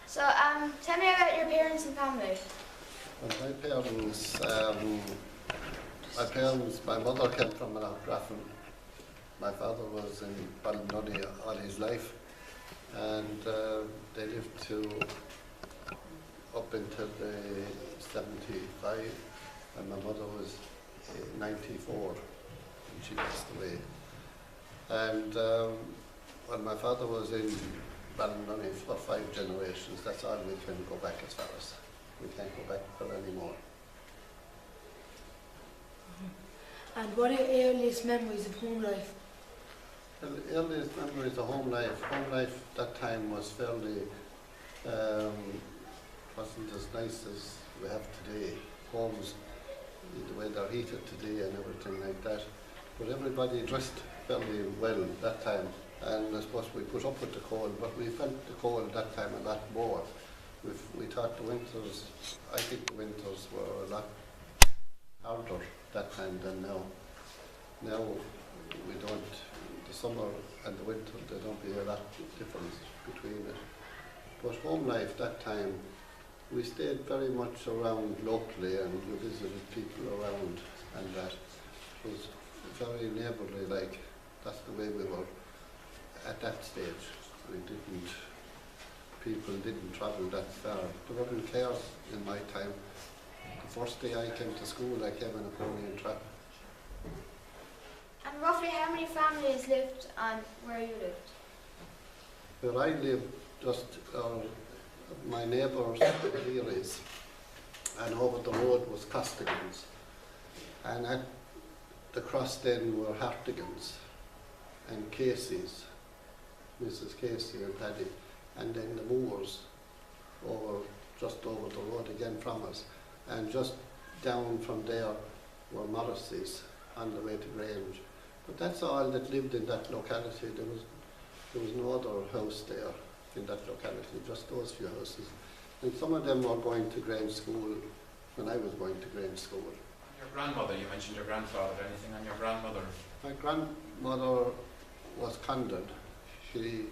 So, tell me about your parents and family. Well, my mother came from Graffin. My father was in Ballynunny all his life, and they lived up until the 75, and my mother was 94 when she passed away. And when my father was in Ballynunny for 5 generations, that's all we can go back as far as. We can't go back for any more. And what are your earliest memories of home life? Well, the earliest memories of home life that time was fairly, wasn't as nice as we have today. Homes, the way they're heated today and everything like that. But everybody dressed fairly well that time. And I suppose we put up with the cold, but we felt the cold that time a lot more. We thought the winters, I think the winters were a lot harder that time than now. Now we don't, the summer and the winter, there don't be a lot of difference between it. But home life that time, we stayed very much around locally and we visited people around, and that was very neighbourly, like that's the way we were at that stage. People didn't travel that far. There weren't cars in my time. The first day I came to school, I came in a pony and trap. And roughly how many families lived on where you lived? Where I lived, just my neighbours here is, and over the road was Costigans, and at the cross then were Hartigans and Casey's, Mrs. Casey and Paddy, and then the Moors just over the road again from us, and just down from there were Morrissey's on the way to Grange. But that's all that lived in that locality. There was no other house there in that locality, just those few houses. And some of them were going to Grange School when I was going to Grange School. Your grandmother, you mentioned your grandfather, anything on your grandmother? My grandmother was condured. She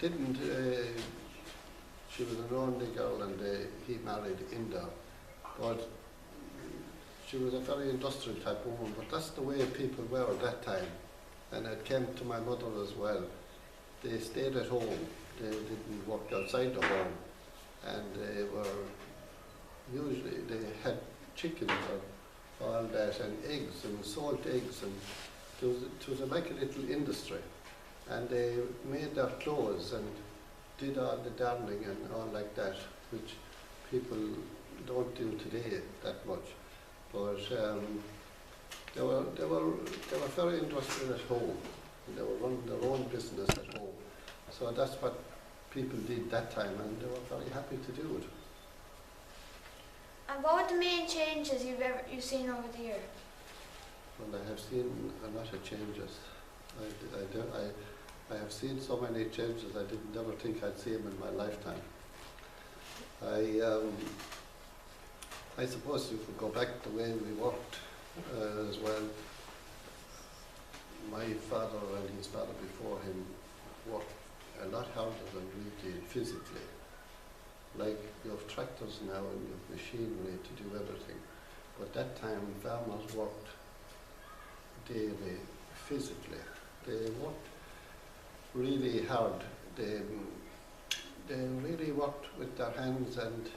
didn't, she was an only girl and he married in there. But she was a very industrial type woman, but that's the way people were at that time. And it came to my mother as well. They stayed at home. They didn't work outside the home. And they had chickens or all that, and eggs, and sold eggs, and it was like a little industry. And they made their clothes and did all the darning and all like that, which people don't do today that much. But they were very industrial at home, and they were running their own business at home. So that's what people did that time, and they were very happy to do it. And what were the main changes you've seen over the year? Well, I have seen a lot of changes. I have seen so many changes I didn't ever think I'd see them in my lifetime. I suppose you could go back the way we worked as well. My father and his father before him worked a lot harder than we did physically. Like you have tractors now and you have machinery to do everything. But that time farmers worked daily physically. They worked really hard. They really worked with their hands and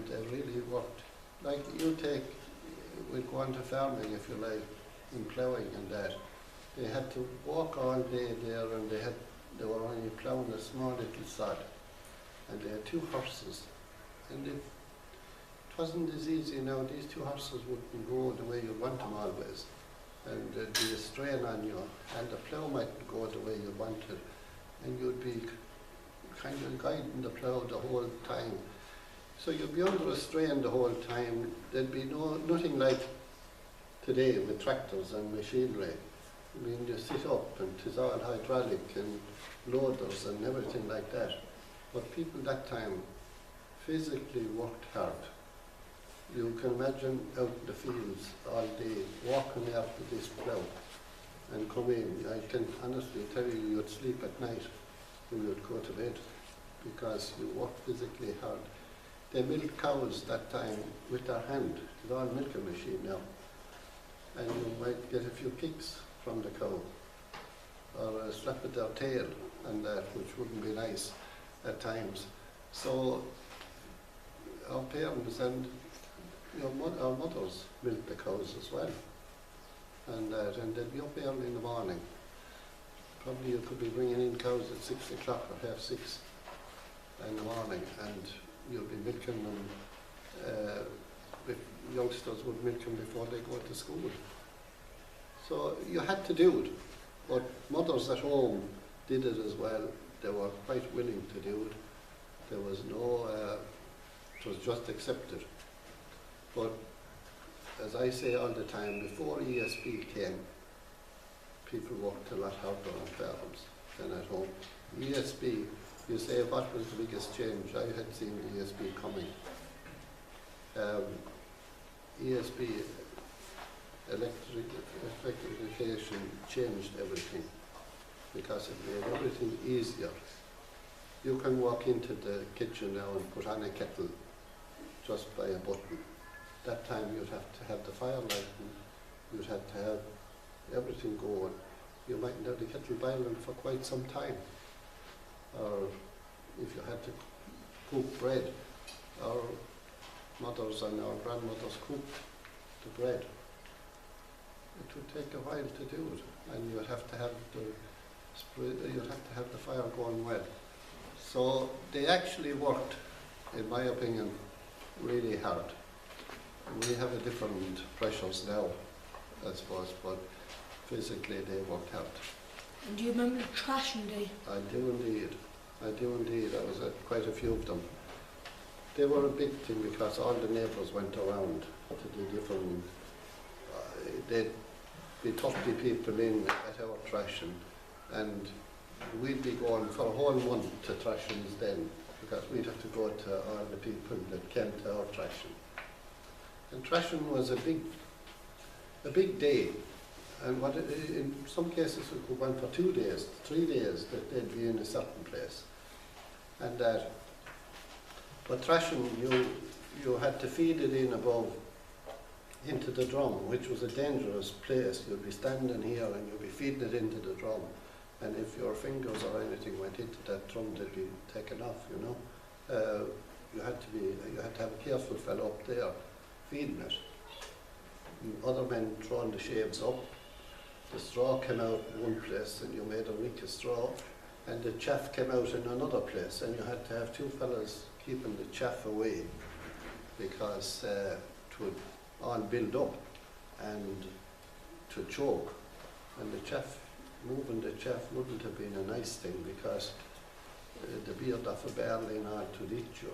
they really worked. Like we'd go on to farming if you like, in ploughing and that. They had to walk all day there and they were only ploughing a small little sod. And they had 2 horses. And it wasn't as easy now. These 2 horses wouldn't go the way you want them always. And there'd be a strain on you, and the plough mightn't go the way you wanted, and you'd be kind of guiding the plough the whole time. So you'd be under a strain the whole time. There'd be nothing like today with tractors and machinery. I mean, you sit up and it's all hydraulic and loaders and everything like that. But people that time physically worked hard. You can imagine out in the fields all day, walking after this plough and come in. I can honestly tell you, you'd sleep at night when you'd go to bed. because you worked physically hard. They milked cows that time with their hand. It's all milking machine now. And you might get a few kicks from the cow, or a slap at their tail, and that, which wouldn't be nice at times. So our parents and our mothers milked the cows as well. And they'd be up early in the morning. Probably you could be bringing in cows at 6 o'clock or 6:30 in the morning, and you'll be milking them. Youngsters would milk them before they go to school. So you had to do it, but mothers at home did it as well. They were quite willing to do it. There was no, it was just accepted. But as I say all the time, before ESB came, people worked a lot harder on farms than at home. ESB, you say what was the biggest change? I had seen ESB coming. ESB, electrification, changed everything because it made everything easier. You can walk into the kitchen now and put on a kettle just by a button. That time you'd have to have the fire lighting, you'd have to have everything going. You mightn't have the kettle boiling for quite some time. Or if you had to cook bread, our mothers and our grandmothers cooked the bread. It would take a while to do it, and you'd have to have the fire going well. So they actually worked, in my opinion, really hard. We have a different pressures now, I suppose, but physically they worked hard. And do you remember the thrashing day? I do indeed. I do indeed. I was at quite a few of them. They were a big thing because all the neighbours went around to the different. They'd be 30 people in at our thrashing, and we'd be going for a whole month to thrashings then, because we'd have to go to all the people that came to our thrashing. And thrashing was a big day, and in some cases it could go on for 2 days, 3 days that they'd be in a certain place. And but thrashing, you had to feed it in above into the drum, which was a dangerous place. You'd be standing here and you'd be feeding it into the drum, and if your fingers or anything went into that drum, they'd be taken off, you know. You had to have a careful fellow up there feeding it. And other men throwing the shaves up. The straw came out in one place and you made a rick of straw, and the chaff came out in another place, and you had to have 2 fellas keeping the chaff away, because it would all build up and to choke. And the chaff, moving the chaff wouldn't have been a nice thing, because the beard of a barley and all to eat you.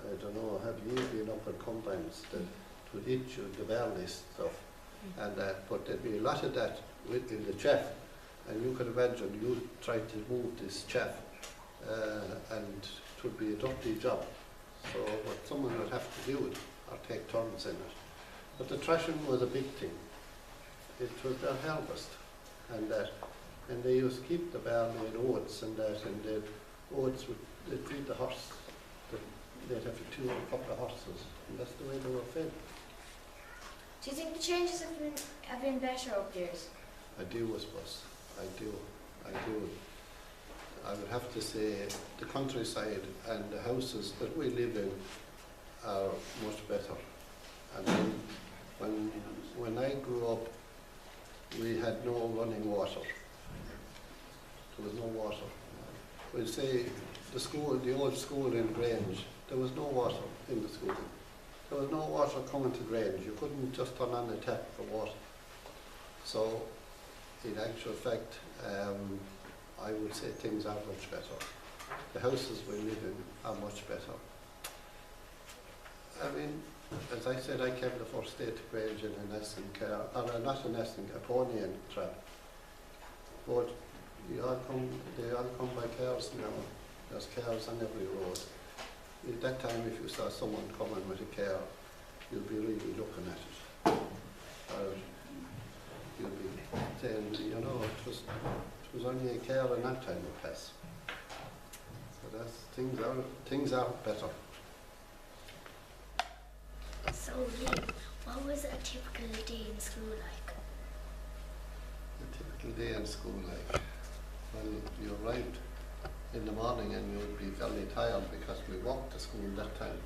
I don't know, have you been up at combines that would eat you, the barley stuff, and but there'd be a lot of that in the chaff, and you could imagine you try to move this chaff, and it would be a dirty job. So, but someone would have to do it or take turns in it. But the thrashing was a big thing. It was their harvest, and they used to keep the barley and oats and that, and the oats they'd feed the horse. They'd have a couple of horses, and that's the way they were fed. Do you think the changes have been better over the years? I do, I suppose. I do. I would have to say the countryside and the houses that we live in are much better. And when I grew up, we had no running water. There was no water. We'd say the old school in Grange, there was no water in the school. There was no water coming to Grange. You couldn't just turn on the tap for water. So, in actual fact, I would say things are much better. The houses we live in are much better. I mean, as I said, I came the first day to Grange in an Essing car, or not an Essing, a pony and trap. But they all come by cars now. There's cars on every road. At that time, if you saw someone coming with a car, you'd be really looking at it. Or you'd be saying, you know, it was only a car in that time of pass. So So things are better. So, Liam, what was a typical day in school like? A typical day in school, like, well, you arrived in the morning and you would be fairly tired because we walked to school that time.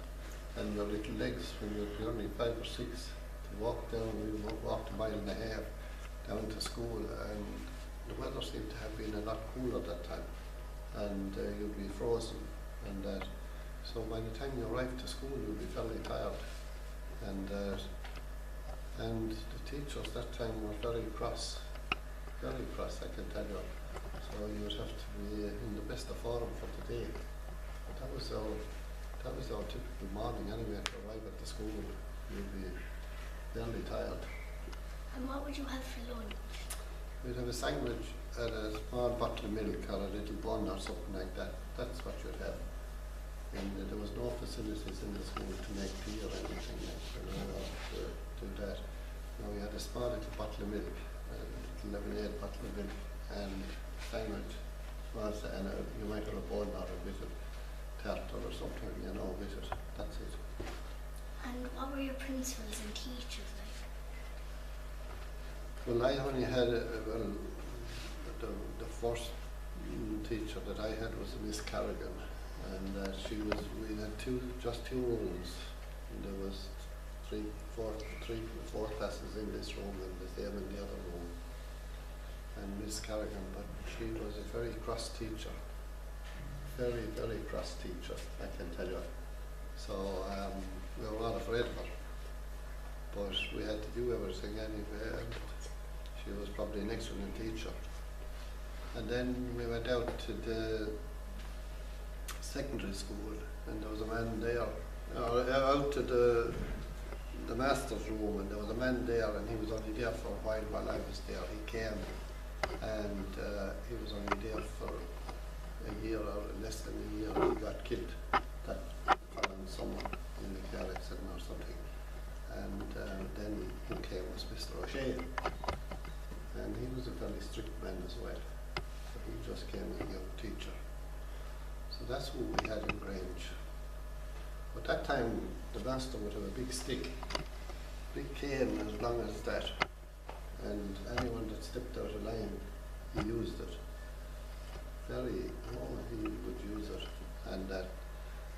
And your little legs, when you'd be only 5 or 6, to walk down, we walked a mile and a half down to school, and the weather seemed to have been a lot cooler that time. And you'd be frozen, and so by the time you arrived to school, you'd be fairly tired. And the teachers that time were very cross, I can tell you. So you would have to be in the best of form for the day. But that was our typical morning anyway. To arrive at the school, you'd be fairly tired. And what would you have for lunch? We'd have a sandwich and a small bottle of milk or a little bun or something like that. That's what you'd have. And there was no facilities in the school to make tea or anything like that, or to do that. No, we had a small little bottle of milk, a little lemonade bottle of milk, and sandwich, and you might have a bun or a bit of tartar or something, you know, with it. That's it. And what were your principals and teachers like? Well, I only had, the first teacher that I had was Miss Carrigan, and we had just two rooms, and there was three, four classes in this room and the same in the other room. And Miss Carrigan, but she was a very cross teacher, very, very cross teacher, I can tell you. So we were all afraid of her, but we had to do everything anyway, and she was probably an excellent teacher. And then we went out to the secondary school, and there was a man there, out to the master's room, and there was a man there, and he was only there for a while I was there. He came, and he was only there for a year or less than a year. He got killed that following summer in the car accident or something. And then who came was Mr. O'Shea, and he was a very strict man as well. So he just came as a young teacher. So that's who we had in Grange. But that time the master would have a big stick, big cane as long as that, and anyone that stepped out of line, he used it. He would use it, and that.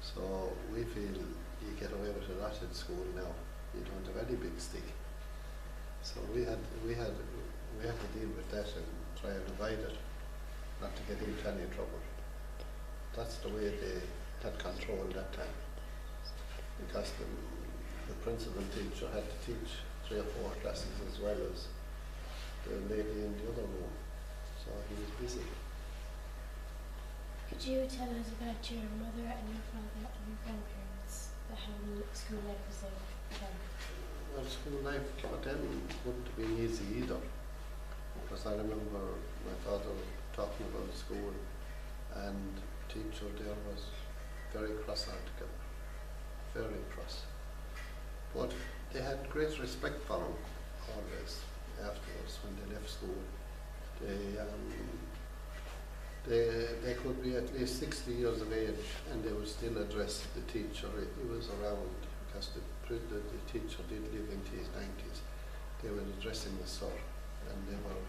So we feel you get away with a lot in school now. You don't have any big stick. So we had to deal with that and try and avoid it, not to get into any trouble. That's the way they had control that time, because the principal teacher had to teach 3 or 4 classes as well as the lady in the other room, so he was busy. Could you tell us about your mother and your father and your grandparents, how school life was like for them? Well, school life for them wouldn't have been easy either, because I remember my father talking about school, and the teacher there was very cross altogether, very cross. But they had great respect for him always afterwards when they left school. They could be at least 60 years of age and they would still address the teacher. He was around because the teacher did live into his 90s. They were addressing the sir, and they were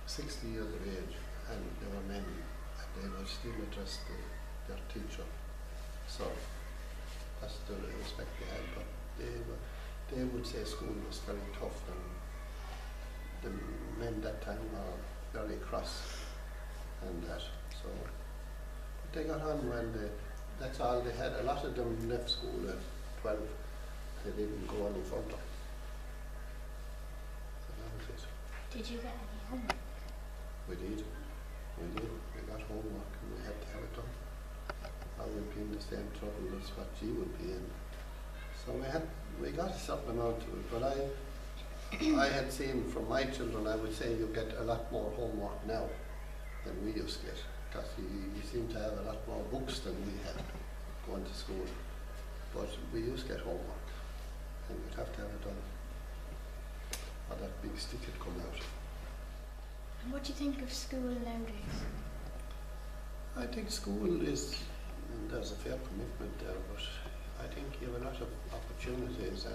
60 years of age and they were men, and they would still address their teacher. So that's the respect they had, but they would say school was very tough, and the men that time were very cross and that. So but they got on well. That's all they had. A lot of them left school at 12. They didn't go any further. So that was it. Did you get any homework? We did. We got homework and we had to have it done. I would be in the same trouble as what she would be in. So we got a certain amount of it, but I had seen from my children, I would say you get a lot more homework now than we used to get, because you seem to have a lot more books than we had going to school. But we used to get homework, and we'd have to have it done, or that big stick had come out. And what do you think of school nowadays? I think school is, there's a fair commitment there, but I think you have a lot of opportunities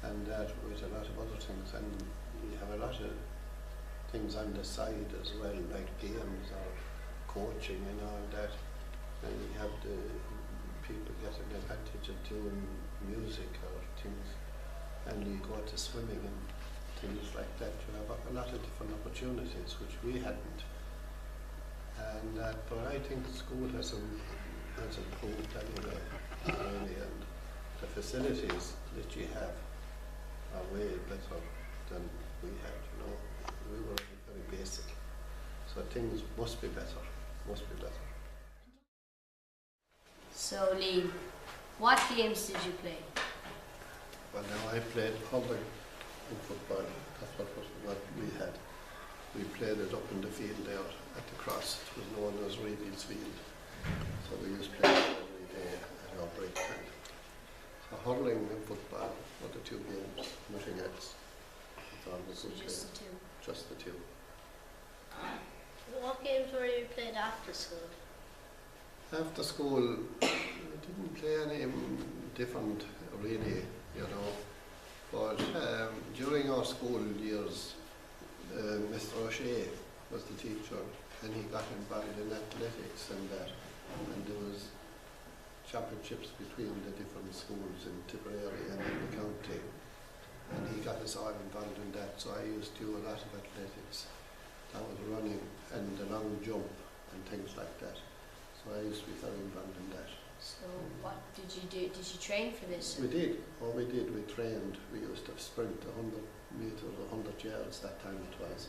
and that with a lot of other things, and you have a lot of things on the side as well, like games or coaching and all that. And you have the people get an advantage of doing music or things, and you go to swimming and things like that. You have a lot of different opportunities which we hadn't. And but I think school has improved anyway, really, and the facilities that you have are way better than we had. You know, we were very basic, so things must be better. Must be better. So, Lee, what games did you play? Well, now I played hurling in football. That's what we had. We played it up in the field there at the cross. It was known as Reedy's Field. So we used to play it every day at our break time. So hurling and football were the two games, nothing else. So just the two? Just the two. What games were you played after school? After school, we didn't play any different really, you know. But during our school years, Mr. O'Shea was the teacher, and he got involved in athletics and that. And there was championships between the different schools in Tipperary and in the county. And he got us all involved in that, so I used to do a lot of athletics. That was running and the long jump and things like that. So I used to be very involved in that. So what did you do? Did you train for this? We did. What we did, we trained. We used to sprint 100 metres or 100 yards that time it was.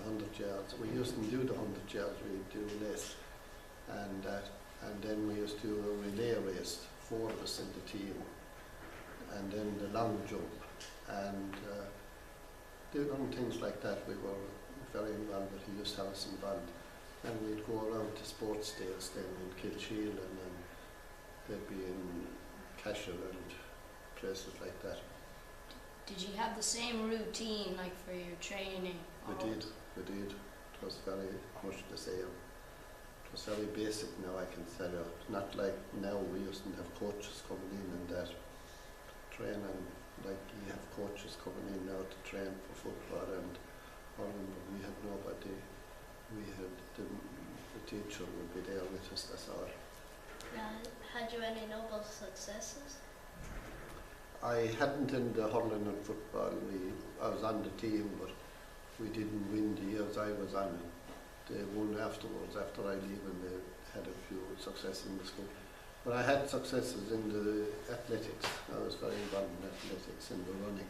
100 yards. We used to do the 100 yards, we'd do less. And then we used to do a relay race, 4 of us in the team. And then the long jump. And different things like that we were very involved with. He used to have us involved. And we'd go around to sports days then in Kilsheal, and then they'd be in Cashel and places like that. Did you have the same routine like for your training? We did. It was very much the same. It was very basic now, I can tell you. Not like now, we used to have coaches coming in and that training, like you have coaches coming in now to train for football and hurling, but we had nobody. We had the teacher would be there with us, that's all. Had you any noble successes? I hadn't in the hurling and football. I was on the team, but we didn't win the years I was on it. They won afterwards, after I leave, and they had a few successes in the school. But I had successes in the athletics. I was very involved in athletics, in the running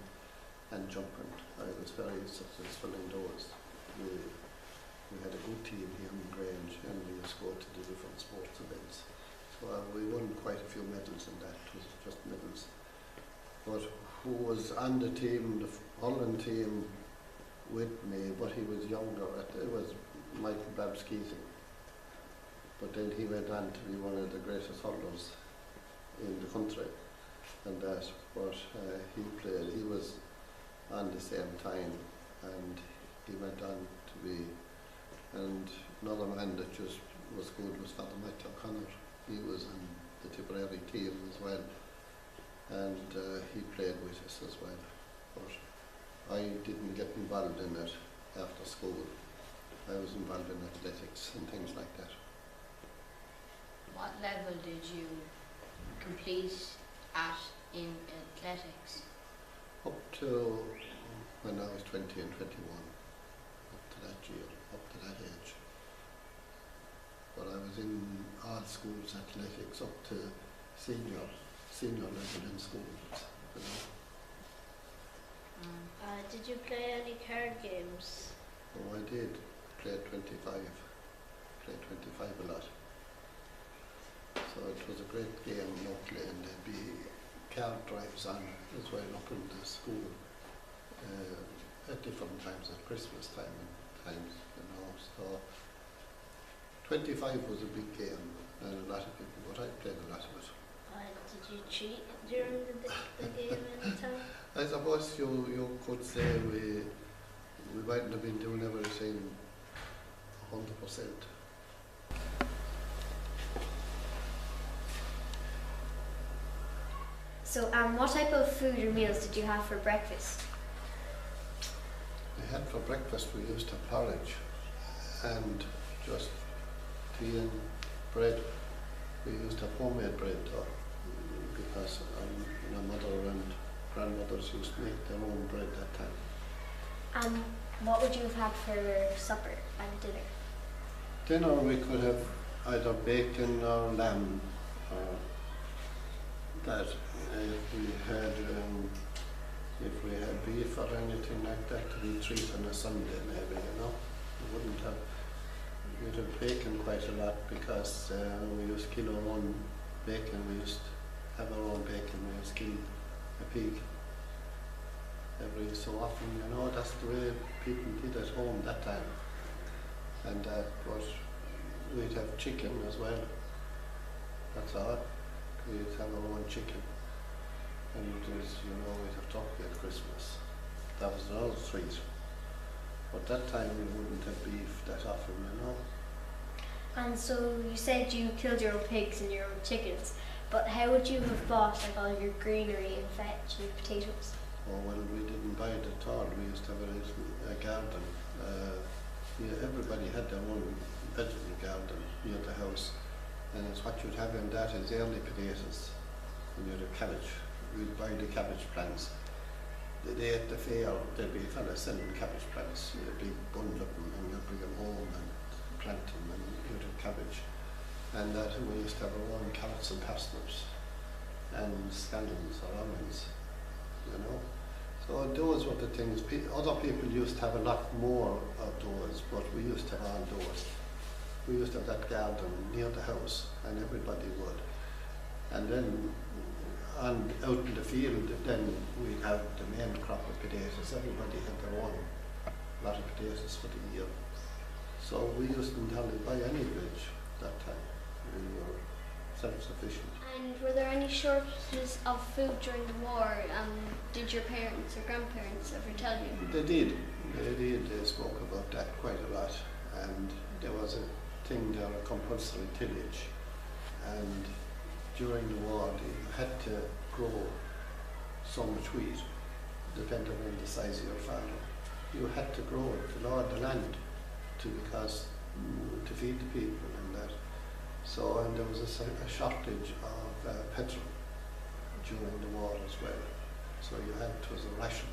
and jumping. I was very successful in those. We had a good team here in Grange, and we used to go to the different sports events. So we won quite a few medals in that. It was just medals. But who was on the team, the hurling team with me, but he was younger, it was Michael Babs-Keating. But then he went on to be one of the greatest hurlers in the country. And that, but he was on the same time, and he went on to be. And another man that just was good was Father Matt O'Connor. He was on the Tipperary team as well, and he played with us as well. But I didn't get involved in it after school. I was involved in athletics and things like that. What level did you complete at in athletics? Up to when I was 20 and 21, up to that year, up to that age. But I was in all schools athletics up to senior level in schools, you know. Did you play any card games? Oh, I did. Played 25 a lot. So it was a great game locally, and there'd be card drives on as well up in the school at different times, at Christmas time and times, you know. So 25 was a big game, and a lot of people, but I played a lot of it. Did you cheat during the game any time? I suppose you could say we mightn't have been doing everything 100%. So, what type of food or meals did you have for breakfast? We had for breakfast, we used to have porridge and just tea and bread. We used to have homemade bread though, because my mother and grandmothers used to make their own bread that time. What would you have had for supper and dinner? Dinner we could have either bacon or lamb, or that if we had beef or anything like that to be treat on a Sunday maybe, We wouldn't have, we'd have bacon quite a lot because we used to kill our own bacon, we used to have our own bacon, we used to kill a pig every so often, that's the way people did at home that time. And but we'd have chicken as well, that's all. We'd have our own chicken. And we'd have turkey at Christmas. That was another treat. But that time we wouldn't have beef that often, And so you said you killed your own pigs and your own chickens, but how would you have bought all your greenery and veg and potatoes? Oh well, we didn't buy it at all. We used to have a garden. Everybody had their own vegetable garden near the house. And it's what you'd have in that is early potatoes and you'd have cabbage. We'd buy the cabbage plants. The day at the fair, there'd be a fella selling cabbage plants, a big bundle of them, and you'd bring them home and plant them, and you'd have cabbage. And that we used to have our own carrots and parsnips, and scallions or onions, So those were the things. Other people used to have a lot more of those, but we used to have all those. We used to have that garden near the house, and everybody would. And then out in the field, then we'd have the main crop of potatoes. Everybody had their own lot of potatoes for the year. So we used to hardly buy any veg that time. We were self-sufficient. And were there any shortages of food during the war? Did your parents or grandparents ever tell you? They did. They spoke about that quite a lot. And there was a thing there, a compulsory tillage. And during the war, you had to grow so much wheat, depending on the size of your farm. You had to grow it to lord the land, because to feed the people and that. So, and there was a shortage of petrol during the war as well. So it was a ration.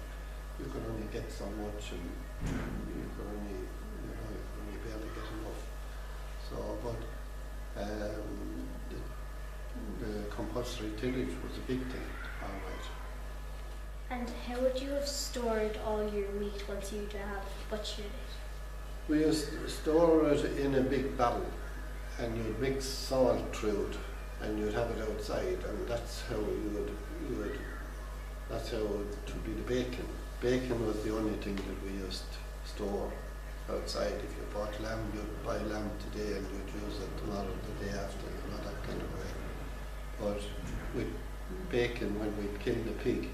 You could only get so much, and you could only barely get enough. So, but the compulsory tillage was a big thing, all right. And how would you have stored all your meat once you'd have butchered it? We used to store it in a big barrel, and you'd mix salt through it, and you'd have it outside, and that's how that's how it would be the bacon. Bacon was the only thing that we used to store outside. If you bought lamb, you'd buy lamb today and you'd use it tomorrow, the day after, that kind of way. But with bacon, when we'd kill the pig,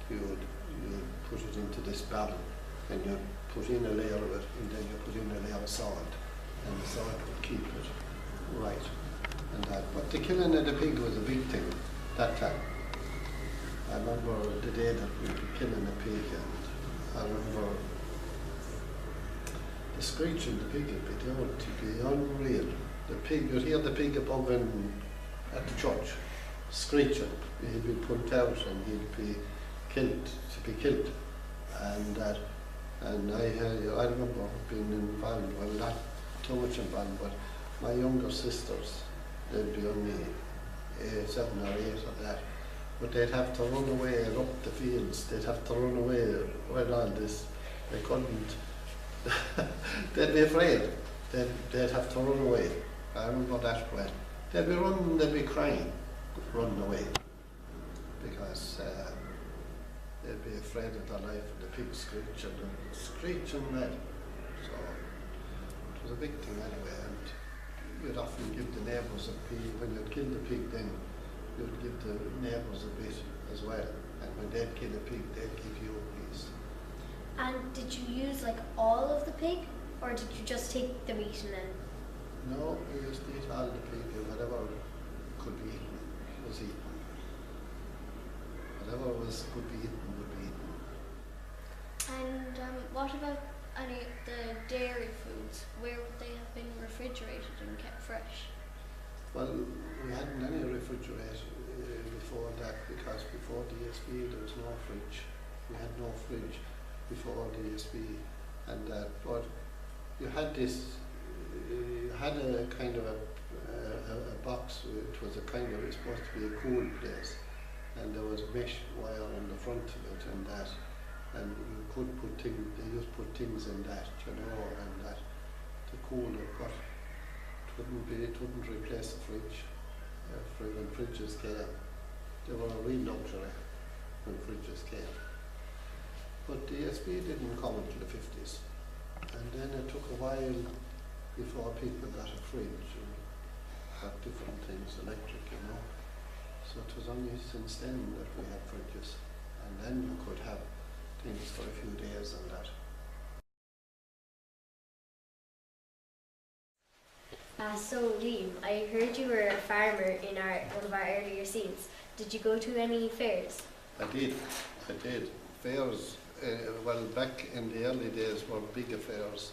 you'd put it into this barrel, and you'd put in a layer of it, and then you put in a layer of salt, and the salt would keep it right. And that. But the killing of the pig was a big thing that time. I remember the day that we were killing a pig, and I remember the screeching the pig would be doing to be unreal. The pig, you'd hear the pig above at the church, screeching. He'd be put out and he'd be killed. And I remember being involved, well, not too much involved, but my younger sisters, they'd be only 7 or 8 or that, but they'd have to run away and up the fields. They'd have to run away right on this. They couldn't. They'd be afraid. They'd have to run away. I remember that well. They'd be running, they'd be crying, running away, because they'd be afraid of their life, and the pig screeching red. So it was a big thing anyway, and you'd often give the neighbours a pig. When you'd kill the pig, then you'd give the neighbours a bit as well, and when they'd kill a pig, they'd give you a piece. And did you use all of the pig, or did you just take the meat and then? No, we used to eat all the pig, and whatever could be eaten was eaten. could be eaten, would be eaten. And what about any of the dairy foods? Where would they have been refrigerated and kept fresh? Well, we hadn't any refrigerator before that, because before DSB there was no fridge. We had no fridge before DSB, and that. But you had this. You had a kind of a box. It was a kind of. It's supposed to be a cool place, and there was mesh wire on the front of it, and that. And you could put things. They used to put things in that, and that to cool it, but it wouldn't replace the fridge. When fridges came, they were a real luxury when fridges came. But DSB didn't come until the 50s, and then it took a while before people got a fridge and got different things, electric, So it was only since then that we had fridges, and then you could have things for a few days and that. So Liam, I heard you were a farmer in one of our earlier scenes. Did you go to any fairs? I did. Fairs, well, back in the early days were big affairs.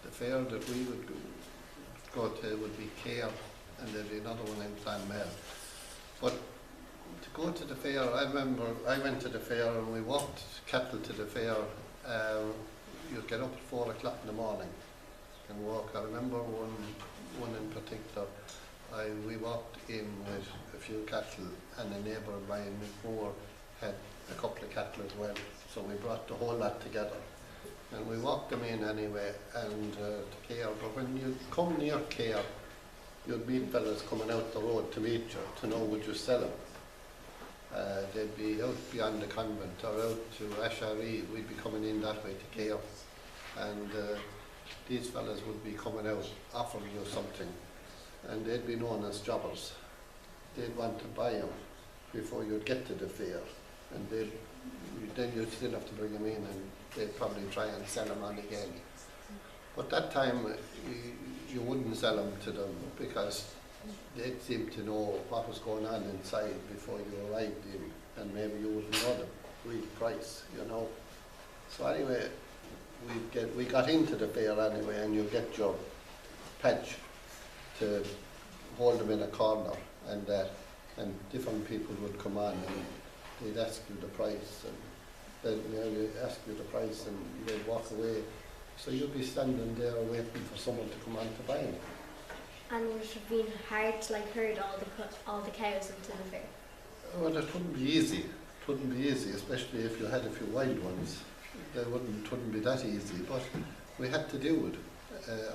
The fair that we would go to would be Care, and there'd be another one in Clonmel. But to go to the fair, I remember I went to the fair and we walked cattle to the fair. You'd get up at 4 o'clock in the morning and walk. I remember one in particular. We walked in with a few cattle, and a neighbour of mine, Moore, had a couple of cattle as well. So we brought the whole lot together, and we walked them in anyway, and to Care. But when you come near Care, you'd meet fellas coming out the road to meet you, to know would you sell them. They'd be out beyond the convent or out to Aherne. We'd be coming in that way to Care, and these fellas would be coming out offering you something, and they'd be known as jobbers. They'd want to buy them before you'd get to the fair, and then you'd still have to bring them in, and they'd probably try and sell them on again. But that time you wouldn't sell them to them, because they'd seem to know what was going on inside before you arrived in, and maybe you wouldn't know the real price, So anyway, we got into the fair anyway, and you get your pledge to hold them in a corner, and different people would come on and they'd ask you the price, and they'd ask you the price, and they'd walk away. So you'd be standing there waiting for someone to come on to buy them. And would it have been hard to herd all the cows into the fair? Well, it wouldn't be easy. It wouldn't be easy, especially if you had a few wild ones. It wouldn't be that easy, but we had to do it.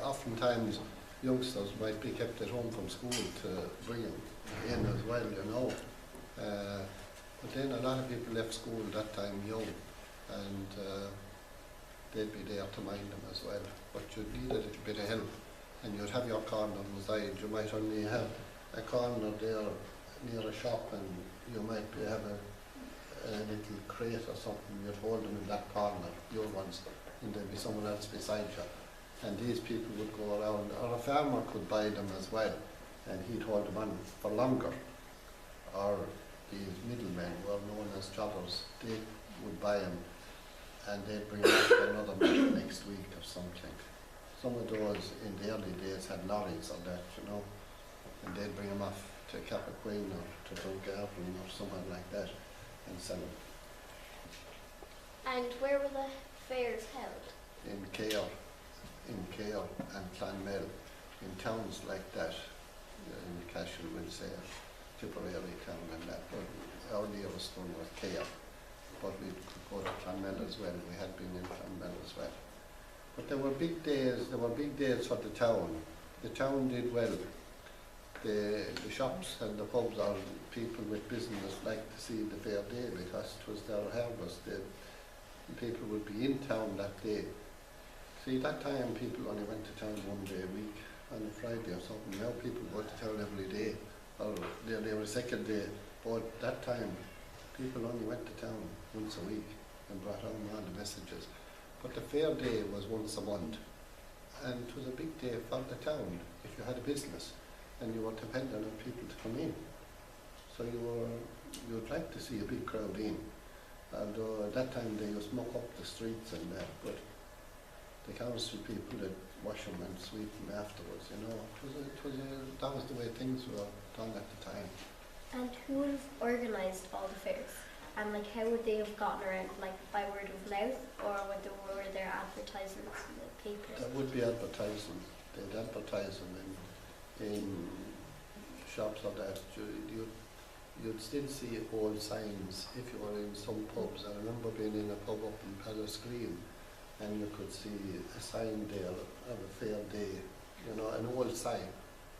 Oftentimes youngsters might be kept at home from school to bring them in as well, But then a lot of people left school that time young, and they'd be there to mind them as well. But you'd need a little bit of help, and you'd have your corner on the side. You might only have a corner there near a shop, and you might have a little crate or something. You'd hold them in that corner, your ones, and there'd be someone else beside you. And these people would go around, or a farmer could buy them as well, and he'd hold them on for longer. Or these middlemen were known as jobbers. They would buy them, and they'd bring them to another man next week or something. Some of those in the early days had lorries or that, and they'd bring them off to Cappoquin or to Dungarvan or somewhere like that and sell them. And where were the fairs held? In Care and Clonmel, in towns like that, in Cashel, we'll say, Tipperary town and that, but our nearest one was Care, but we could go to Clonmel as well. We had been in Clonmel as well. But there were big days for the town. The town did well. The shops and the pubs, or people with business, liked to see the fair day because it was their harvest. People would be in town that day. See, that time people only went to town one day a week, on a Friday or something. Now people go to town every day, or every second day. But that time, people only went to town once a week and brought home all the messages. But the fair day was once a month, and it was a big day for the town if you had a business, and you were dependent on people to come in. So you'd like to see a big crowd in, Although at that time they used to muck up the streets and that, but the council people would wash them and sweep them afterwards, you know. That was the way things were done at the time. And who would have organised all the fairs? And like, how would they have gotten around? Like by word of mouth, or were there advertisements in the papers? There would be advertising. They'd advertise them in shops or that. You'd still see old signs if you were in some pubs. I remember being in a pub up in Palace Green, and you could see a sign there of a fair day, you know, an old sign.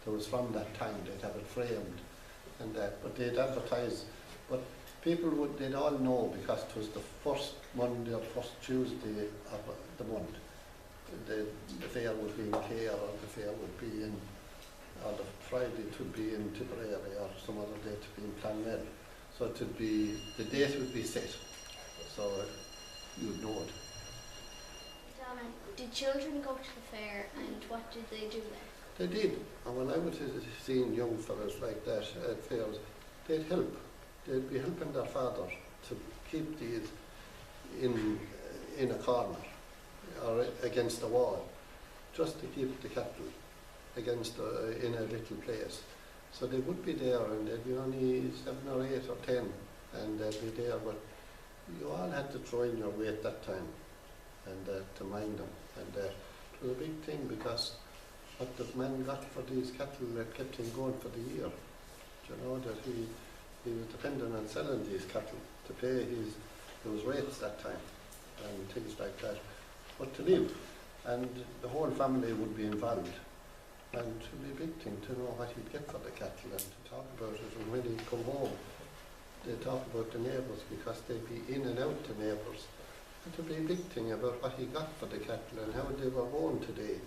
That was from that time. They'd have it framed and that, but they'd advertise. But people they'd all know because it was the first Monday or first Tuesday of the month. The fair would be in Care, or the fair would be in, or the Friday it would be in Tipperary, or some other date to be in Clonmel. So it would be, the date would be set, so you'd know it. Donna, did children go to the fair, and what did they do there? They did, and when I was seeing young fellas like that at fairs, they'd help. They'd be helping their father to keep these in a corner or against the wall, just to keep the cattle against in a little place. So they would be there, and they'd be only 7 or 8 or 10, and they'd be there. But you all had to throw in your weight that time, and to mind them. And it was a big thing because what the man got for these cattle that kept him going for the year. Do you know that he was dependent on selling these cattle to pay those rates that time and things like that. But to live, and the whole family would be involved, and it would be a big thing to know what he'd get for the cattle and to talk about it. And when he'd come home, they'd talk about the neighbours because they'd be in and out the neighbours. It would be a big thing about what he got for the cattle and how they were born today.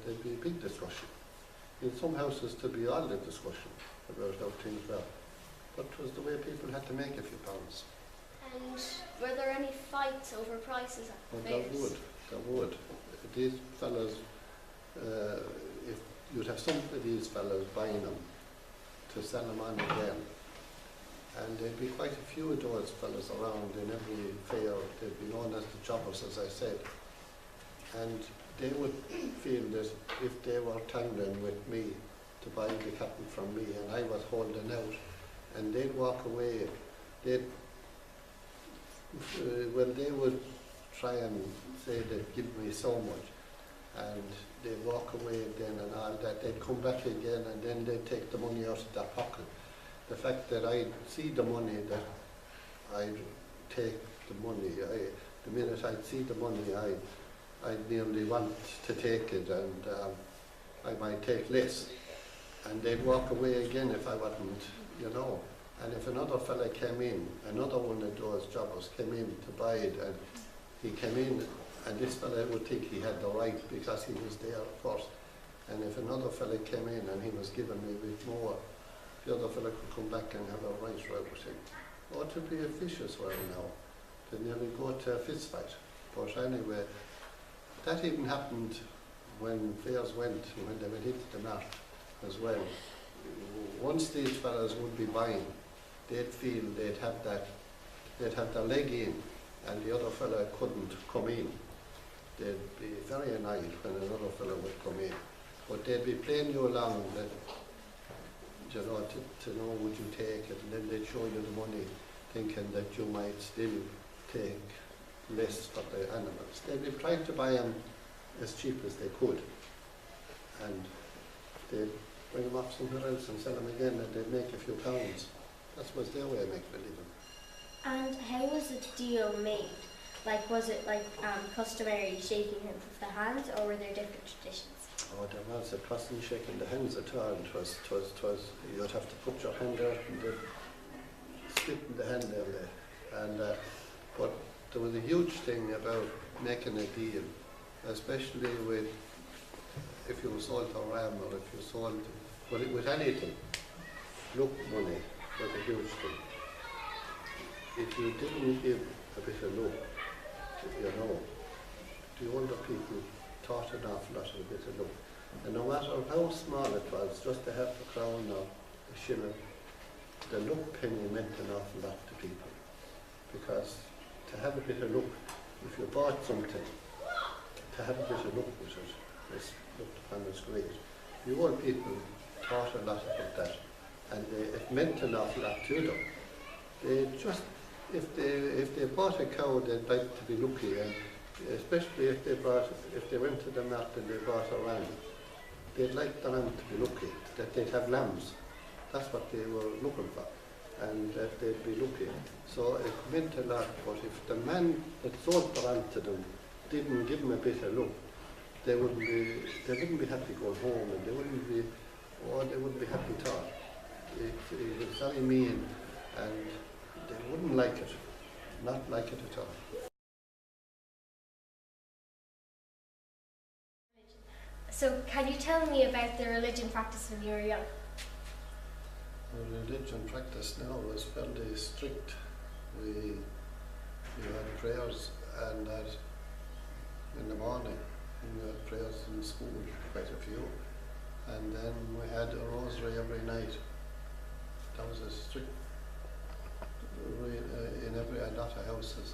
There'd be a big discussion. In some houses there'd be all the discussion about how things were. But it was the way people had to make a few pounds. And were there any fights over prices at the Well, fairs? there would. These fellas, if you'd have some of these fellas buying them to sell them on again, and there'd be quite a few of those fellas around in every fair. They'd be known as the jobbers, as I said, and they would feel that if they were tangling with me to buy the cattle from me, and I was holding out, and they'd walk away, they would try and say they'd give me so much, and they'd walk away then and all that. They'd come back again, and then they'd take the money out of their pocket. The fact that I'd see the money, that I'd take the money, the minute I'd see the money, I'd nearly want to take it, and I might take less. And they'd walk away again if I wasn't, you know. And if another fella came in, another one of those jobbers came in to buy it, and he came in, and this fella would think he had the right because he was there first. And if another fella came in and he was giving me a bit more, the other fella could come back and have a right row with him. Oh, it would be a vicious way now. They'd nearly go to a fist fight. But anyway, that even happened when fairs went, when they went into the mat as well. Once these fellas would be buying, they'd feel they'd have their leg in, and the other fella couldn't come in. They'd be very annoyed when another fella would come in. But they'd be playing you along, that, you know, to know would you take it, and then they'd show you the money, thinking that you might still take less for the animals. They'd be trying to buy them as cheap as they could, and they'd bring them off somewhere else and sell them again, and they'd make a few pounds. That was their way of making a living. And how was the deal made? Like, was it like customary shaking hands with the hands, or were there different traditions? Oh, there was. It wasn't shaking the hands at all. Twas, you'd have to put your hand out and they'd spit in the hand there. And, but there was a huge thing about making a deal, especially with, if you sold a ram or if you sold, with anything. Look, money was a huge thing. If you didn't give a bit of look, you know, the older people taught an awful lot of a bit of look. And no matter how small it was, just a half a crown or a shilling, the look penny meant an awful lot to people. because to have a bit of luck, if you bought something, to have a bit of luck with it is looked upon as great. The old people thought a lot about that, and it meant an awful lot to them. They just, if they bought a cow, they'd like to be lucky, and especially if they went to the market and they bought a ram, they'd like the ram to be lucky, that they'd have lambs. That's what they were looking for, and that they'd be lucky. So it meant a lot, but if the man that sold the ram to them didn't give them a bit of luck, they wouldn't be happy going home, and they wouldn't be happy at all. It was very mean, and they wouldn't like it, not like it at all. So can you tell me about the religion practice when you were young? The religion practice now was fairly strict. You had prayers and that in the morning, and we had prayers in school, quite a few, and then we had a rosary every night. That was a strict, in a lot of houses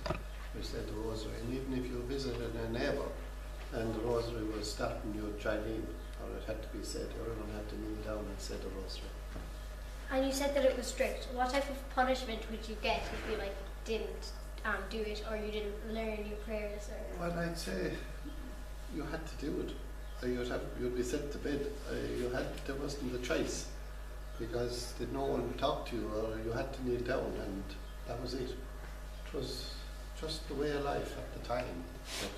we said the rosary, and even if you visited a neighbour and the rosary was starting, you would join in, or it had to be said, everyone had to kneel down and say the rosary. And you said that it was strict. What type of punishment would you get if you didn't do it, or you didn't learn your prayers? Or? Well, I'd say you had to do it. You'd be sent to bed. There wasn't a choice, because no one would talk to you, or you had to kneel down, and that was it. It was just the way of life at the time. But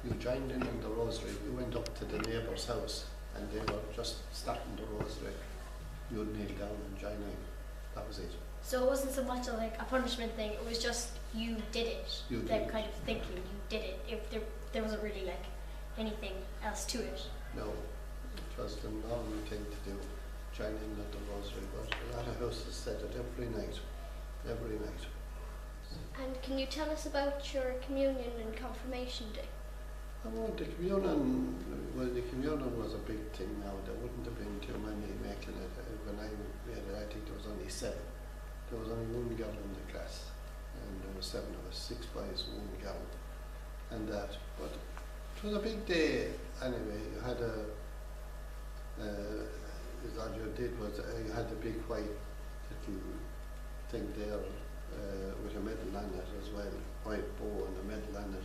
you joined in the rosary. You went up to the neighbour's house, and they were just starting the rosary. You would kneel down and join in. That was it. So it wasn't so much a punishment thing. It was just you did it. You did that it. kind of thinking. You did it. If there wasn't really anything else to it. No, it was the normal thing to do, join in at the rosary. But a lot of houses said it every night. Every night. And can you tell us about your communion and confirmation day? Oh, the communion was a big thing now. There wouldn't have been too many making it. When I made it, I think there was only 7. There was only 1 girl in the class, and there were 7 of us, 6 boys, 1 girl, and that. But it was a big day anyway. You had all you did was you had a big white little thing there with a medal on it as well, white bow and a medal on it,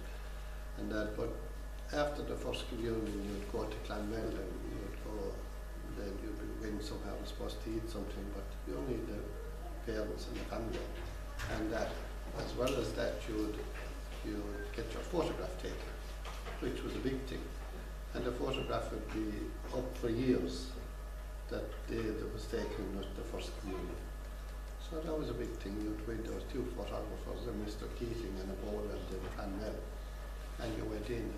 and that. But after the first communion, you'd go to Clonmel, and you'd go, then you'd be going somewhere, supposed to eat something, but you only the parents and the family, and that, as well as that, you would get your photograph taken, which was a big thing, and the photograph would be up for years, that day that was taken was the first communion. So that was a big thing. There was 2 photographers, Mr. Keating and a Boland in Clonmel, and you went in.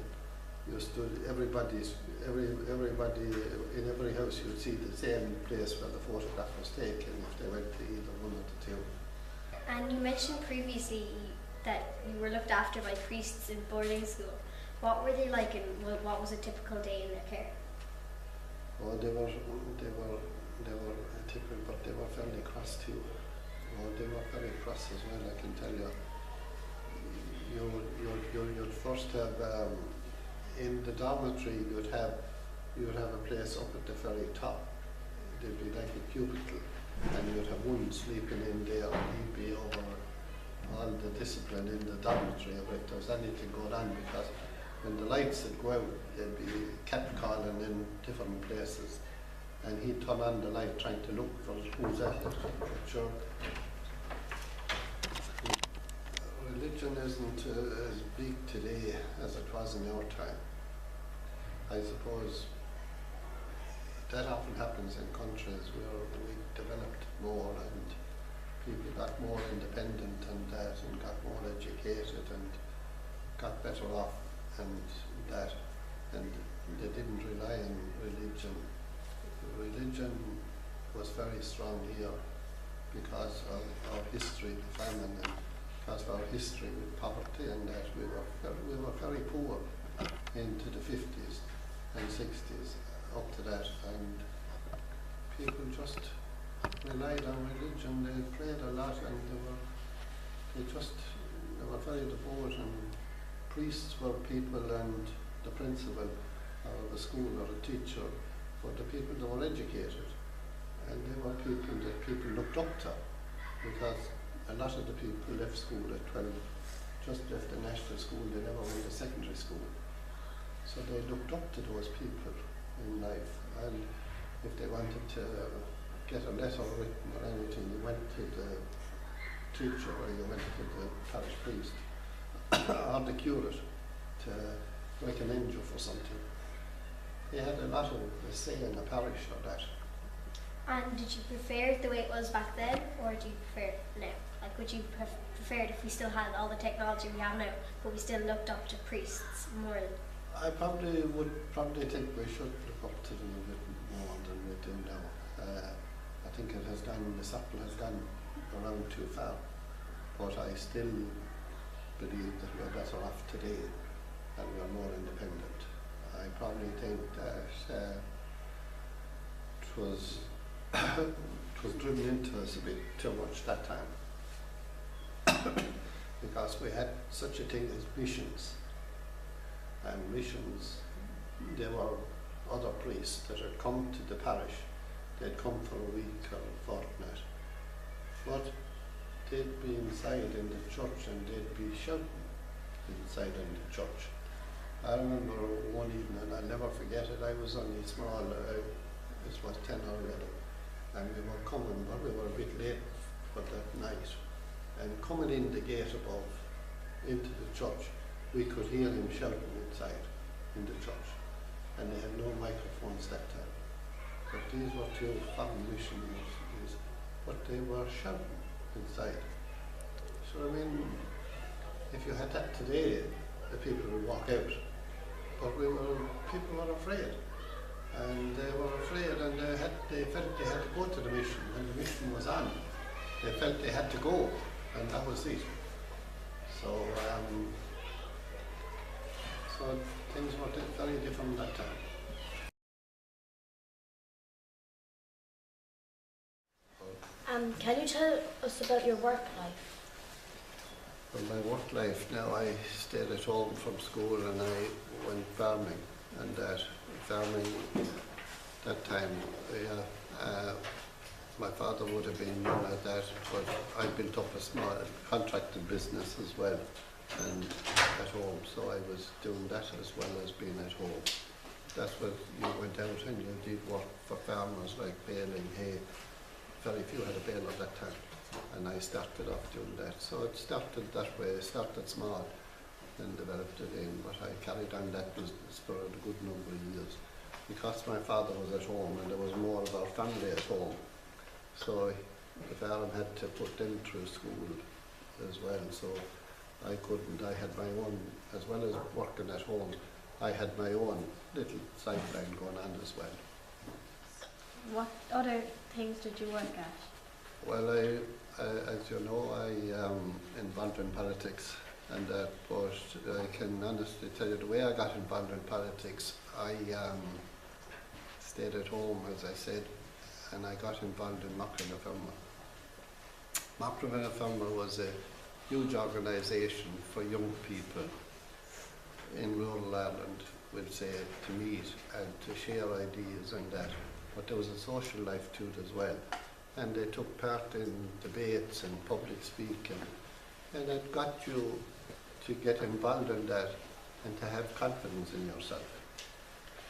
You stood, everybody in every house, you'd see the same place where the photograph was taken if they went to either one of the 2. And you mentioned previously that you were looked after by priests in boarding school. What were they like, and what was a typical day in their care? Oh, they were typical, but they were fairly cross too. Oh, they were very cross as well, I can tell you. You'd first have in the dormitory, you'd have a place up at the very top. There'd be like a cubicle, and you'd have one sleeping in there, and he'd be over all the discipline in the dormitory of if there was anything going on, because when the lights would go out, there'd be cat calling in different places, and he'd turn on the light trying to look for who's at it. But sure, religion isn't as big today as it was in our time. I suppose that often happens in countries where we developed more and people got more independent and that, and got more educated and got better off and that, and they didn't rely on religion. Religion was very strong here because of our history, the famine, and because of our history with poverty, and that we were very poor into the 50s and 60s up to that, and people just relied on religion. They prayed a lot, and they very devout, and priests were people, and the principal or the school or the teacher were the people that were educated, and they were people that people looked up to, because a lot of the people left school at 12, just left the national school, they never went to secondary school. So they looked up to those people in life, and if they wanted to get a letter written or anything, you went to the teacher or you went to the parish priest or the curate to recommend you for something. They had a lot of say in the parish or that. And did you prefer it the way it was back then, or do you prefer it now? Like, would you prefer it if we still had all the technology we have now, but we still looked up to priests more? I probably would think we should look up to them a bit more than we do now. I think it has gone, the circle has gone around too far, but I still believe that we're better off today and we're more independent. I probably think that it was driven into us a bit too much that time because we had such a thing as missions, and missions, there were other priests that had come to the parish. They'd come for a week or a fortnight, but they'd be inside in the church and they'd be shouting inside in the church. I remember one evening, I'll never forget it, I was only small, it was 10 or 11, and we were coming, but we were a bit late for that night. And coming in the gate above, into the church, we could hear him shouting inside in the church. And they had no microphones that time. But these were two foreign missionaries, but they were shouting inside. So I mean, if you had that today, the people would walk out. But people were afraid. And they were afraid, and they felt they had to go to the mission, and the mission was on. They felt they had to go, and that was it. So, so things were very different that time. Can you tell us about your work life? Well, my work life now, I stayed at home from school and I went farming, and that farming that time, my father would have been known at that, but I built up a small contracted business as well, and at home, so I was doing that as well as being at home. That's what you went out and you did work for farmers, like baling hay. Very few had a baler at that time, and I started off doing that. So it started that way, it started small and developed it in, but I carried on that business for a good number of years. Because my father was at home and there was more of our family at home, so the farm had to put them through school as well, so I couldn't. I had my own, as well as working at home, I had my own little sideline going on as well. What other things did you work at? Well, as you know, I am involved in politics, and but I can honestly tell you the way I got involved in politics, I stayed at home, as I said, and I got involved in Macra was a huge organisation for young people in rural Ireland, we'll say, to meet and to share ideas and that. But there was a social life to it as well. And they took part in debates and public speaking. And it got you to get involved in that and to have confidence in yourself.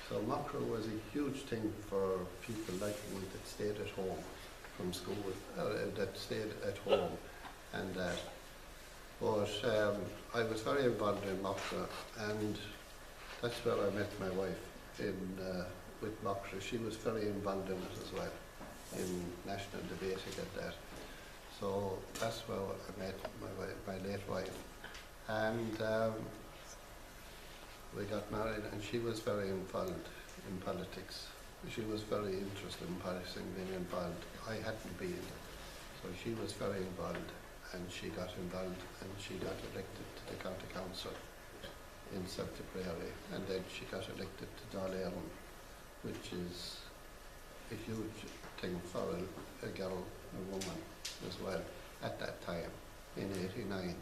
So Macro was a huge thing for people like me that stayed at home from school, that stayed at home and that. But I was very involved in Macro, and that's where I met my wife with Macro. She was very involved in it as well, in national debating at that. So that's where I met my late wife. And we got married, and she was very involved in politics. She was very interested in politics and being involved. I hadn't been, so she was very involved, and she got involved, and she got elected to the county council in South Tipperary, and then she got elected to Dáil Éireann, which is a huge thing for a girl, a woman as well, at that time, in '89.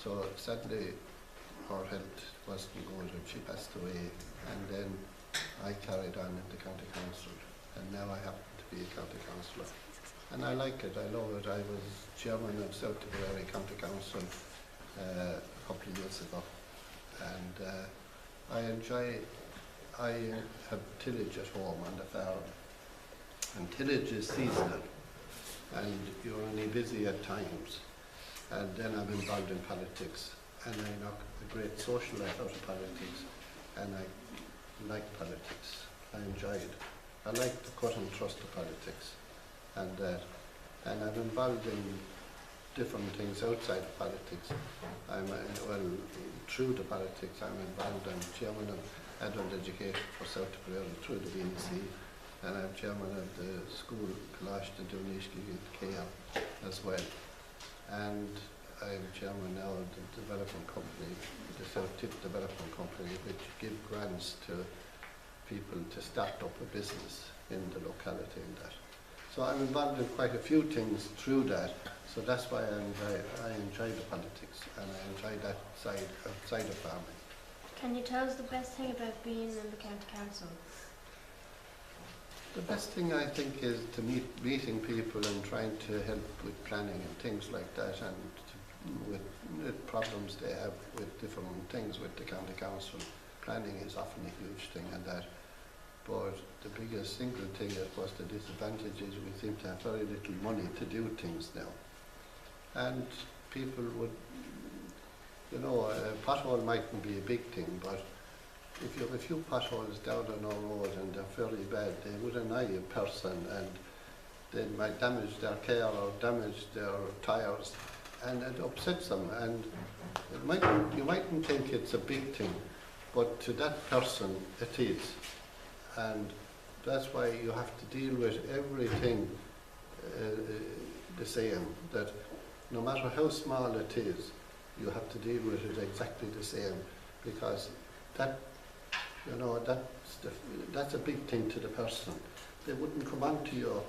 So sadly, her health wasn't good and she passed away. And then I carried on in the county council, and now I happen to be a county councillor. And I like it, I love it. I was chairman of South Tipperary County Council a couple of years ago, and I have tillage at home on the farm, and tillage is seasonal, and you're only busy at times. And then I'm involved in politics, and I knock a great social life out of politics, and I like politics. I enjoy it. I like the cut and thrust of politics, and I'm involved in different things outside of politics. Through the politics, I'm involved. I'm chairman of adult education for South Tipperary through the BEC, and I'm chairman of the school Kalash the Dunishki KL as well. And I'm chairman now of the development company, the South Tip Development Company, which give grants to people to start up a business in the locality and that. So I'm involved in quite a few things through that. So that's why I enjoy the politics, and I enjoy that side outside of farming. Can you tell us the best thing about being in the county council? The best thing I think is to meeting people and trying to help with planning and things like that, and with problems they have with different things with the county council. Planning is often a huge thing and that. But the biggest single thing, of course, the disadvantage is we seem to have very little money to do things now. And people would, a pothole mightn't be a big thing, but if you have a few potholes down on our road and they're fairly bad, they would annoy a person, and they might damage their car or damage their tyres, and it upsets them. And you mightn't think it's a big thing, but to that person it is. And that's why you have to deal with everything the same, that no matter how small it is, you have to deal with it exactly the same, because that's a big thing to the person. They wouldn't come on to you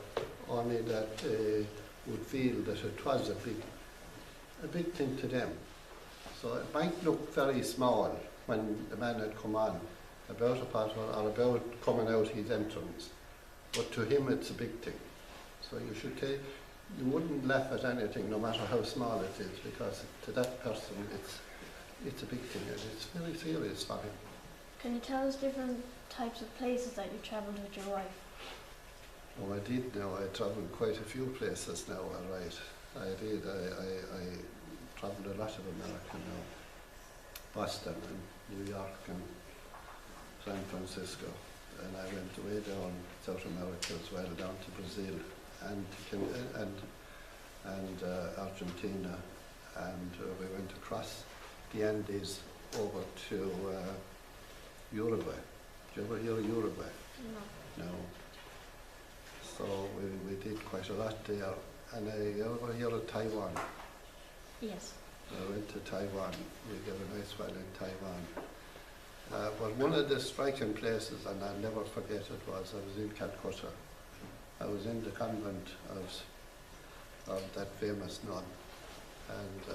only that they would feel that it was a big thing to them. So it might look very small when the man had come on about a pothole or about coming out his entrance, but to him it's a big thing. So you wouldn't laugh at anything, no matter how small it is, because to that person it's a big thing, and it's very serious for him. Can you tell us different types of places that you travelled with your wife? Oh, I did now. I travelled quite a few places now, all right. I did. I travelled a lot of America now. Boston and New York and San Francisco. And I went way down South America as well, down to Brazil and Argentina. And we went across the Andes over to Uruguay. Did you ever hear of Uruguay? No. So we did quite a lot there. And you ever hear of Taiwan? Yes. I went to Taiwan. We got a nice while in Taiwan. But one of the striking places, and I'll never forget it, was I was in Calcutta. I was in the convent of that famous nun. And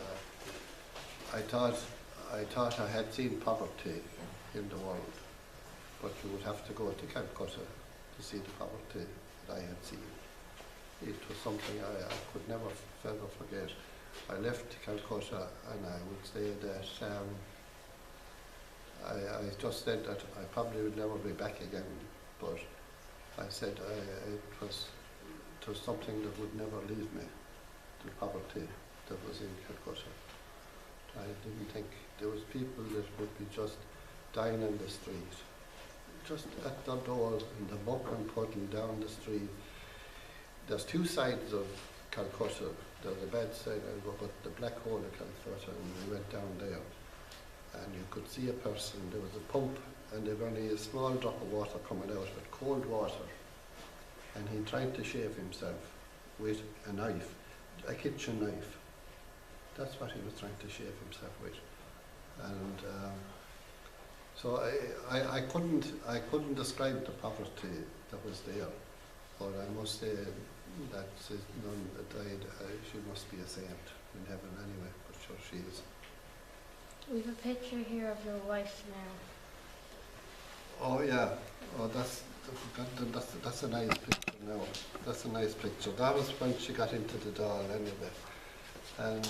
I thought I had seen poverty in the world, but you would have to go to Calcutta to see the poverty that I had seen. It was something I could never forget. I left Calcutta and I would say that I just said that I probably would never be back again, but I said it was something that would never leave me, the poverty that was in Calcutta. I didn't think there was people that would be just dying in the street, just at their doors in the muck and puddle down the street. There's two sides of Calcutta. There's a bad side, but the black hole of Calcutta, and we went down there. And you could see a person, there was a pump, and there was only a small drop of water coming out, but cold water. And he tried to shave himself with a knife, a kitchen knife. That's what he was trying to shave himself with. And so I couldn't describe the poverty that was there, but I must say that this nun that died, she must be a saint in heaven anyway, but sure she is. We have a picture here of your wife now. Oh yeah, oh that's a nice picture now. That's a nice picture. That was when she got into the doll anyway. And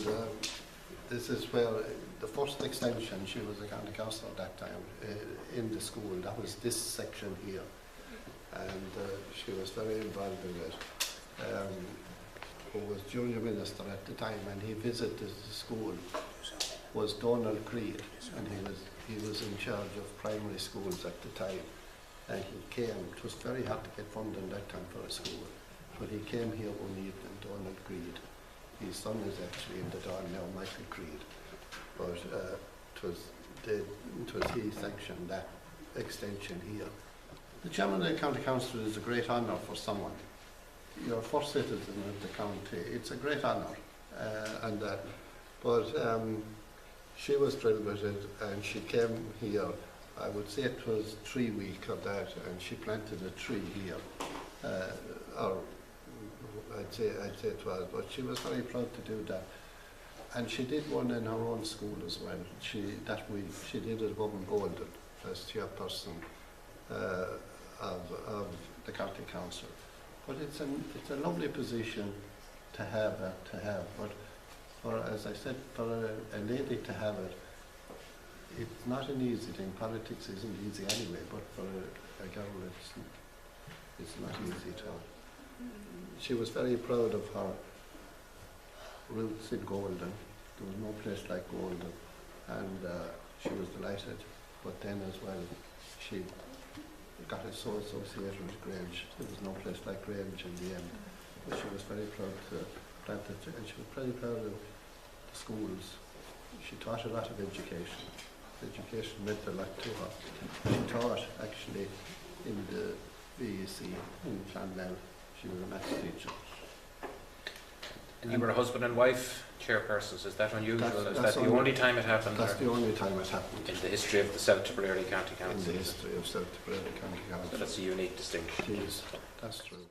this is where the first extension, she was a county councillor at that time in the school. That was this section here. And she was very involved in it. Who was junior minister at the time, and he visited the school, was Donald Creed, and he was in charge of primary schools at the time. And he came, it was very hard to get funding that time for a school, but he came here one evening, Donald Creed. His son is actually in the Dawn now, Michael Creed. But it was he sanctioned that extension here. The chairman of the county council is a great honour for someone. Your first citizen of the county, it's a great honour. But she was thrilled with it, and she came here. I would say it was 3 weeks of that, and she planted a tree here. Or I'd say it was, but she was very proud to do that. And she did one in her own school as well. That week she did it above and golden as chairperson of the county council. But it's a lovely position to have. But for, as I said, for a lady to have it, it's not an easy thing. Politics isn't easy anyway. But for a girl, it's not easy at all. She was very proud of her roots in Golden. There was no place like Golden, and she was delighted. But then as well, she got it so associated with Grange. There was no place like Grange in the end. But she was very proud to plant it, and she was very proud of the schools. She taught a lot of education. Education meant a lot to her. She taught actually in the VEC in Clonmel. She was a maths teacher. And you were a husband and wife chairpersons. Is that unusual? Is that the only time it happened? That's the only time it happened. In the history of the South Tipperary County Council? In the history of South Tipperary County Council. So that's a unique distinction. It is. That's true.